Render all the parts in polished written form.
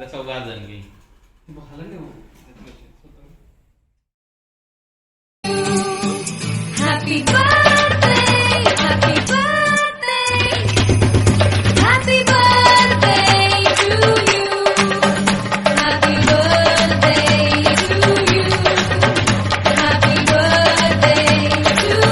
सब बाहर जाएंगे Happy birthday, happy birthday, happy birthday to you. Happy birthday to you. Happy birthday to you.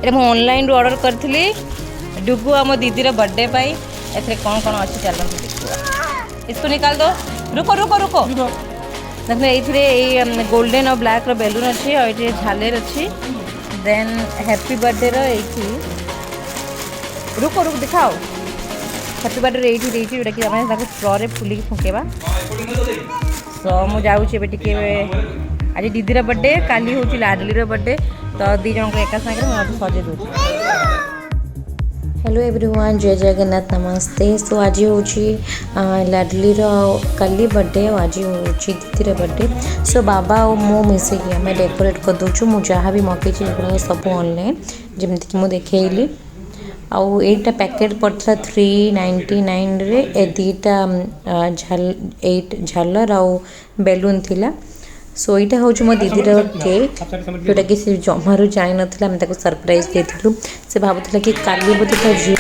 ये मैं online order करी डुगु आम दीदीर बर्थडे पाई ए कौन कौन अच्छी चल देखा इसको निकाल दो रुको रुको रुको देखो ये गोल्डन और ब्लैक बेलून अच्छी और ये झालेर अच्छी देन हैप्पी बर्थडे रही रुको रुक दिखाओ हैप्पी बर्थडे ये देती जोटा कि स्ट्रे फुलिक फुकेबा सो मुझे जाऊँगी टे आज दीदीर बर्थडे काली हूँ लाडलीर बर्थडे तो दी जन को एका सागर मैं सजे दूँ। हेलो एवरीवन जय जगन्नाथ नमस्ते। सो आज हूँ लाडलीर काली बर्थडे और आज हूँ दीदीर बर्थडे। सो बाबा और मो मिसिकी आम डेकोरेट कर दूँ मुझे जहाँ भी मगेगी सब ऑनलाइन जमीक मुझे देखली आउ एटा पैकेट पड़ता 399 रे दीटा झालर आउ बेलून थिला। सो यहाँ हूँ मो दीदीर केक जोटा कि जमारू जान ना सरप्राइज देलु से भावुला कि काली बोधे तो झी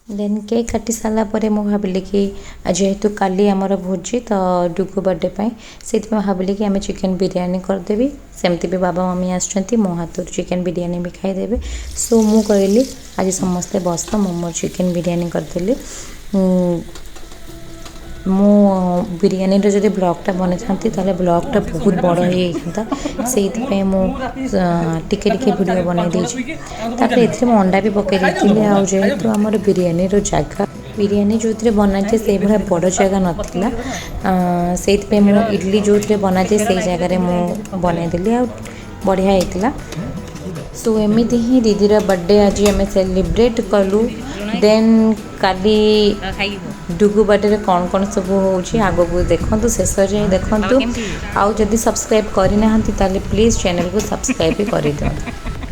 देन केक काटी सारा पर मुझे भाविली कि जेहेतु काली आमर भोजी तो डुगु बर्थडे पाई से भाविली कि आम चिकेन बिरयानी करदेवी सेमती भी बाबा मम्मी आसुँच मो हाथ चिकेन बिरयानी भी खाईदेवे। सो मु कहली आज समस्ते बस तो मोर चिकेन बिरयानी करदेली मो बिरयानी जब ब्लॉगटा बन था ब्लॉगटा बहुत बड़ होता से टिके वीडियो बनई देपर मुझे अंडा भी पकई देती आेतु आम बिरयानी जगह बिरयानी जो थे बनाए से भाया बड़ जगह नाला से इडली जो थे बनाए से जगार मुझे बनईदेली आ बढ़िया होता। सो एमती ही दीदीर बर्थडे आज आम सेलिब्रेट कलु। देन काली डुगु बर्थडे कौन कौन सब हो आग को देखु शेष जाए देखु आउ जदि सब्सक्राइब करना ताले प्लीज चैनल को सब्सक्राइब भी कर दियो।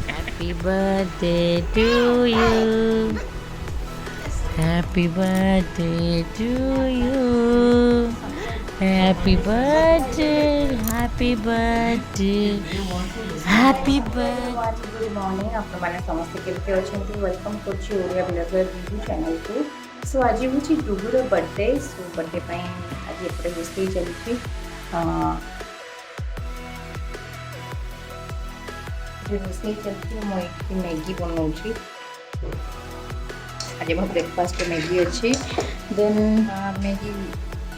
Happy birthday to you happy birthday to you happy birthday happy birthday happy birthday. Good morning आप समस्त केमती अच्छा वेलकम करिया ब्लॉगर चैनल को। सो आज हूँ डुगुर बर्थडे। सो बर्थडे आज एपटे रोषे चलती रोषे चलती मुझे मैगी बनाऊँगी आज मो ब्रेकफास्ट मैगी अच्छी देन मैगी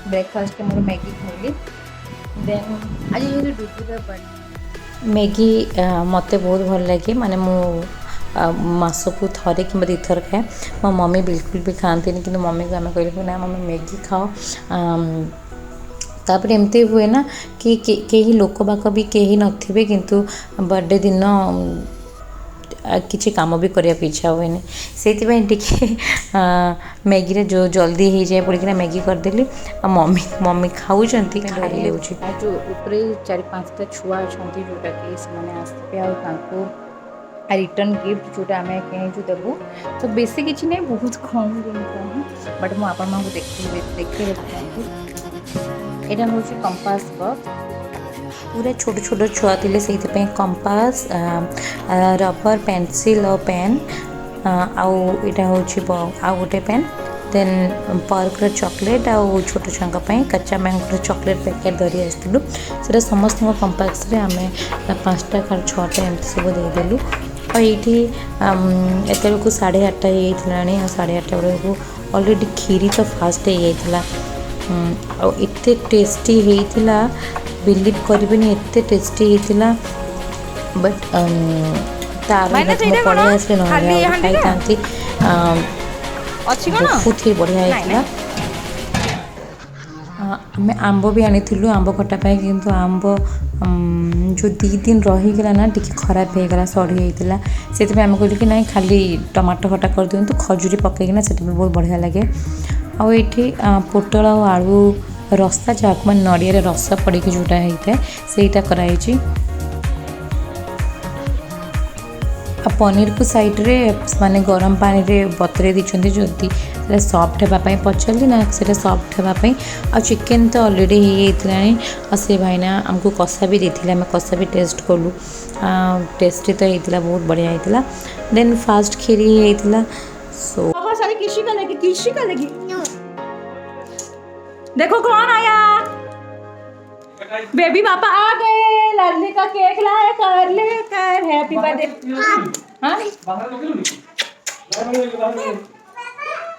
ब्रेकफास्ट मोर मैगी खाइली देन आज ये डुगुर बर्थडे मैगी मत बहुत भल लगे माने मु मासकू थे कि दी थर खाए मो मम्मी बिल्कुल भी खाती कि मम्मी को आम कहलु ना मम्मी मैगी खाओ तापर एमती हुए ना कि कहीं लोक बाक भी कहीं नथिबे किंतु बर्थडे दिन किसी कम भी करने को इच्छा हुए से मैगी जो जल्दी हो जाए पड़कना मैगी करदेली मम्मी मम्मी खाऊँ खाई जो ऊपर 4-5टा छुआ अच्छा जोटा कि आसते रिटर्न गिफ्ट जोटा आम कि देवु तो बेसी किसी नहीं बहुत कम बट मुझे आपण देखे यहाँ हूँ कंपास बॉक्स पूरा छोट छोट छुआ थे से कंपास रबर पेंसिल और पेन आउ गोटे पेन देन पर्कर चॉकलेट आउ छोट छुआ कच्चा मैंगो चॉकलेट पैकेट धरी आसलु से समस्त कंपास आम 5टा 6टा एम सब देदेलु और ये एत 8:30 हो 8:30 बेलू ऑलरेडी खीरी तो फास्ट हो जाता एत टेस्टी होता बिलीव करेनि एत टेस्टी होता बट तार पड़े आसे खाई था बहुत ही बढ़िया होता आम आंब भी आनी आंब खटा पाई किंतु आंब जो 2 दिन रहीगला ना टी खराब होगला सड़ी होता से आम कहलु कि ना खाली टमाटो खटा कर दिंतु खजूरी पकईना से बहुत बढ़िया लगे आठी पोटल और आलू रस्ता जहाँ मैं नड़िया रस पड़ी जोटा होता है सहीटा कराई पनीर को साइड रे माने गरम पानी रे बतरे दीचंती जल्दी सॉफ्ट होगापी पचारि ना से सॉफ्ट होगापी आ चिकेन तो ऑलरेडी हो से भाईना आमको कषा भी देते आम कषा भी टेस्ट कलु टेस्टी तो होता बहुत बढ़िया होता देन फास्ट खीरी होता सो देखो कौन आया बेबी पापा आ गए लाडली का केक लाए कर ले कर हैप्पी बर्थडे हाँ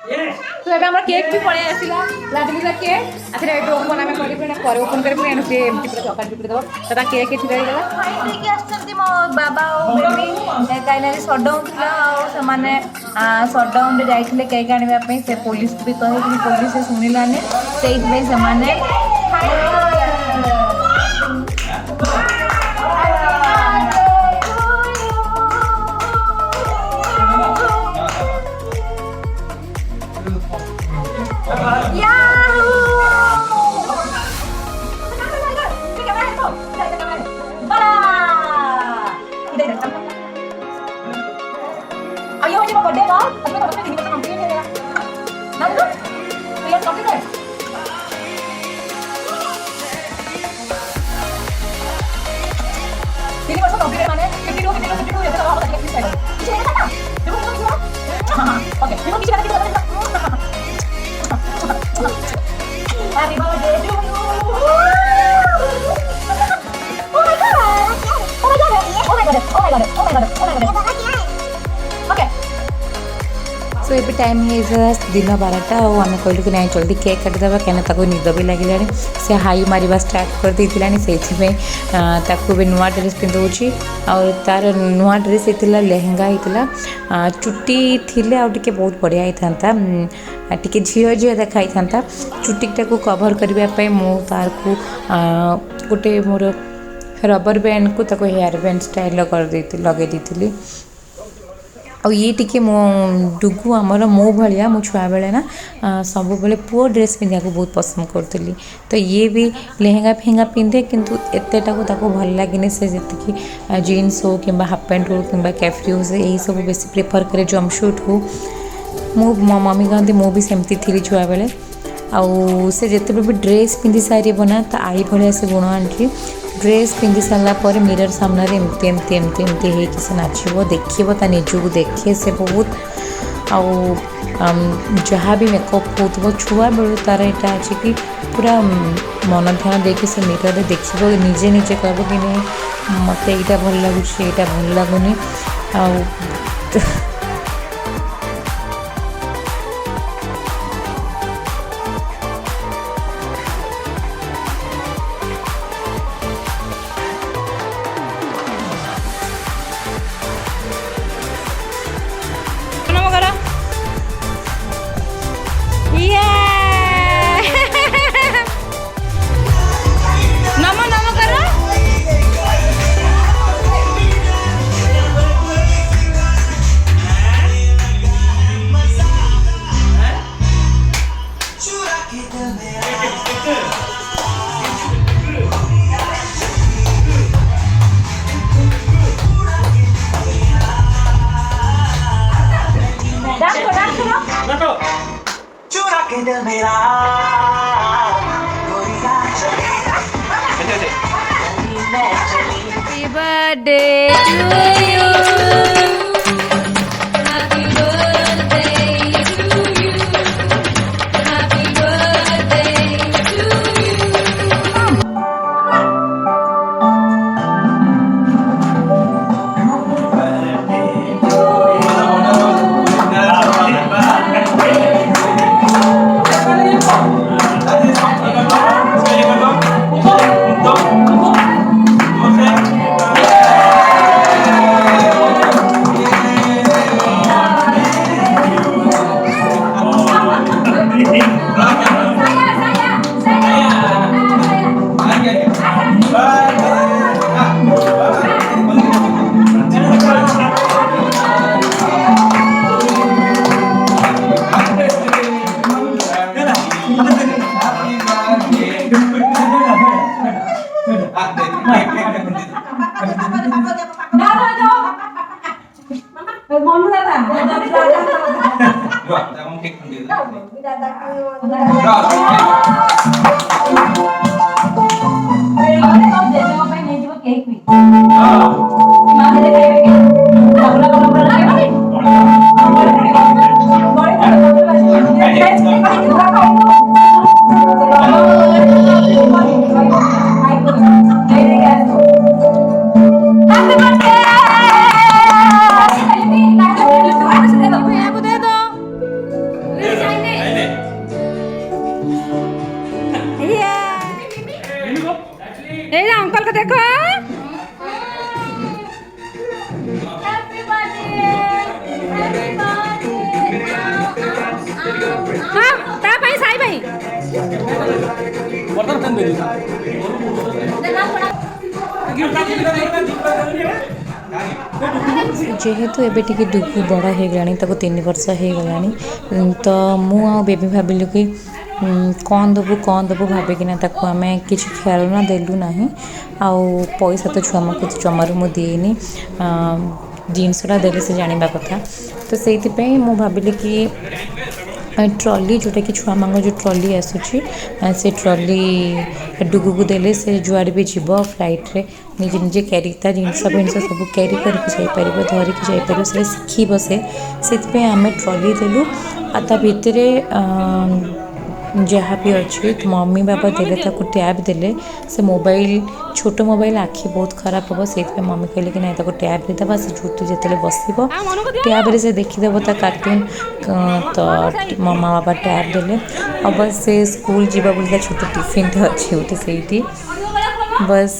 तो एबे हमरा केक भी पड़े आसिला लाडली का केक आथरे एटो ओपन आमे करि पुना करे ओपन करि पुना एमती एमती पूरा चॉकलेट टिपि देबो तता केक एठी रहि गेला खाइ के आछंती मो बाबा ओ बेबी काइना रे शटडाउन थिला और से माने शटडाउन रे जाइथिले केक आनिबा पई से पुलिस भी कहे कि पुलिस से सुनिलाने सेहि में से माने सो ये टाइम है दिन 12टा और आम कहलु कि नहीं जल्दी केक काटिदेवा कहीं निद भी लगे से हाई मारिबा स्टार्ट कर देथिलानी से नुआ ड्रेस पिंधौची और तार नुआ ड्रेस होता लेहेंगा होता चुट्टी थिले आ टिके बहुत बढ़िया होता टिके झील झील देखाई था चुट्टीटा को कवर करने मु तार को गोटे मोर रबर बैंड को ताको हेयर बैंड स्टाइल लगे दी और ये टिके मो डुगु आमर मो भाया मो छुआ बेले ना सब बेले पुओ ड्रेस पिंधा को बहुत पसंद करी तो ये भी लेहेंगा फेंगा पिंधे किंतु एतेटा को ताको भल लगे से जी जीन्स हो कि हाफ पैंट हो कि कैफ्री हो से यही सब बेसी प्रेफर करे जम्पसूट हो मो मम्मी कहती मु भी सेमती थी छुआ बेले आउ से जिते भी ड्रेस पिंधि सारी ना तो आई भाया से गुण आंटी ड्रेस पिंधि सारापर मिरर सामने एमती एमती एमती एमती हो से नाचब देखिए ता निजक देखे से बहुत आउ जहाँ भी मेकअप हो छुआ बेलू तार यहाँ अच्छे कि पूरा मन ध्यान देखिए से मिरर देख निजे निजे कह कि नहीं मत यहाँ भल लगुच यहाँ भल लगुनि आ के दिल मेरा गोरिया चली मैं चली Happy birthday to you. Happy birthday to you. Happy birthday to you. Uncle को देखो Happy birthday. Happy birthday. हाँ ता भाई साई भाई जेहेतु एबे टिके डुगु बड़ हो गलानी ताको 3 वर्ष हो गलानी तो मु आ बेबी भाबिलु कि कौन दबु भाविकिना ताको आमे किछि खेलना देलु नाही आउ पैसा तो छुआ मको जमारू मु देनी जिनसटा देले से जानिबा कथा तो सेइति मु भाबिली कि ट्रॉली जोटा कि छुआ मांग जो ट्रॉली आसूची से ट्रॉली डुगु को देले से जुआड़ भी जीव फ्लाइट रे निजे निजे कैरी ता जिनस सब कैरी करके जापर धरिकी जापर से शिखब से आम ट्रॉली देलु आ ता भितर जहाँ भी अच्छी तो मम्मी बाबा देले ताको टैब देले से मोबाइल छोट मोबाइल आखि बहुत खराब हम से मम्मी कहले कि नहीं ताको टैब दे दबा से झूठू जिते बसब टैब रे से देखीदेव ता कार्टून तो मम्मा बाबा टैब देले अब से स्कूल जीवा बोलिका छोट टिफिन टे अच्छी होती से बस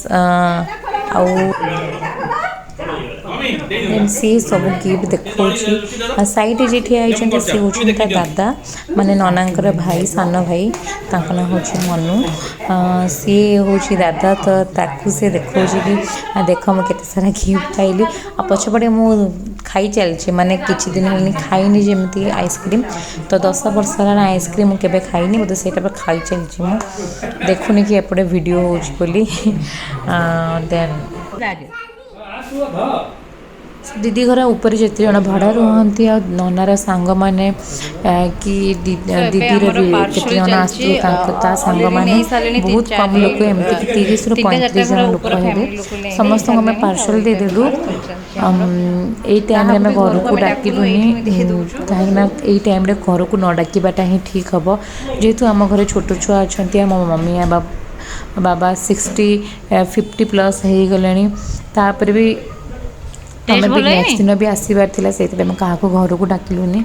सी सब गिफ्ट देखा सैड जी ठिया होती सी हूँ दादा माने ननांकर भाई सान भाई तांका ना हूँ मनु सी हूँ दादा तो ताकू से देखा कि देख मुझे सारा गिफ्ट पाइली आ पछपटे मु खाई चलची माने किछि दिन हेनी खाइनी जेमती आइसक्रीम तो 10 वर्ष है आइसक्रीम केबे खाइनी बोधे से खाई चलची मु देखुनी कि एपटे वीडियो होची बोली देन दीदी घर ऊपर जिते जन भड़ा रुहती आ ननार सांग मैंने कि दीदीर केते जन आसता सांग मैंने बहुत कम लोग एमती कि 30 रु 35 जन लोक है समस्त आम पार्सल देदेलु यही टाइम आम घर को डाकिलुनी कहीं टाइम घर को न डाकवाटा ही ठीक हम जेहेतु आम घर छोट छुआ अच्छा मो मम्मी बाबा 60-50 प्लस हो गले तापर भी आम भी नेक्स्ट दिन भी आसबार था से क्या घर को डाकिलुनी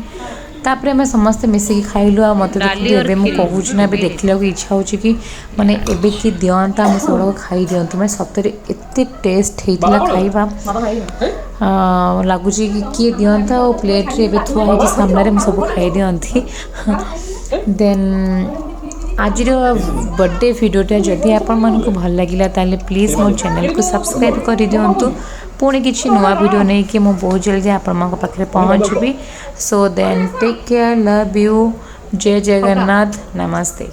तापर आम समस्ते मिसिकी खाइलु आ मत देखिए मुझे कहूँ ना देखला इच्छा हो कि माने एबे कि दिंता आम सब खाई दिंतु मैं सतरे एत टेस्ट होता खाइबा लगुच कि किए दिंता और प्लेट रे थुआ सामने सब खाई दिंती देन आज बर्थडे वीडियोटा जदि आपण मानक भल लगिला ताले प्लीज मो चैनल को सब्सक्राइब कर दिंतु पुणी किसी नुआ वीडियो नहीं कि मुझे बहुत जल्दी आपण पाखे पहुँचबी so then take care love you जय जगन्नाथ नमस्ते।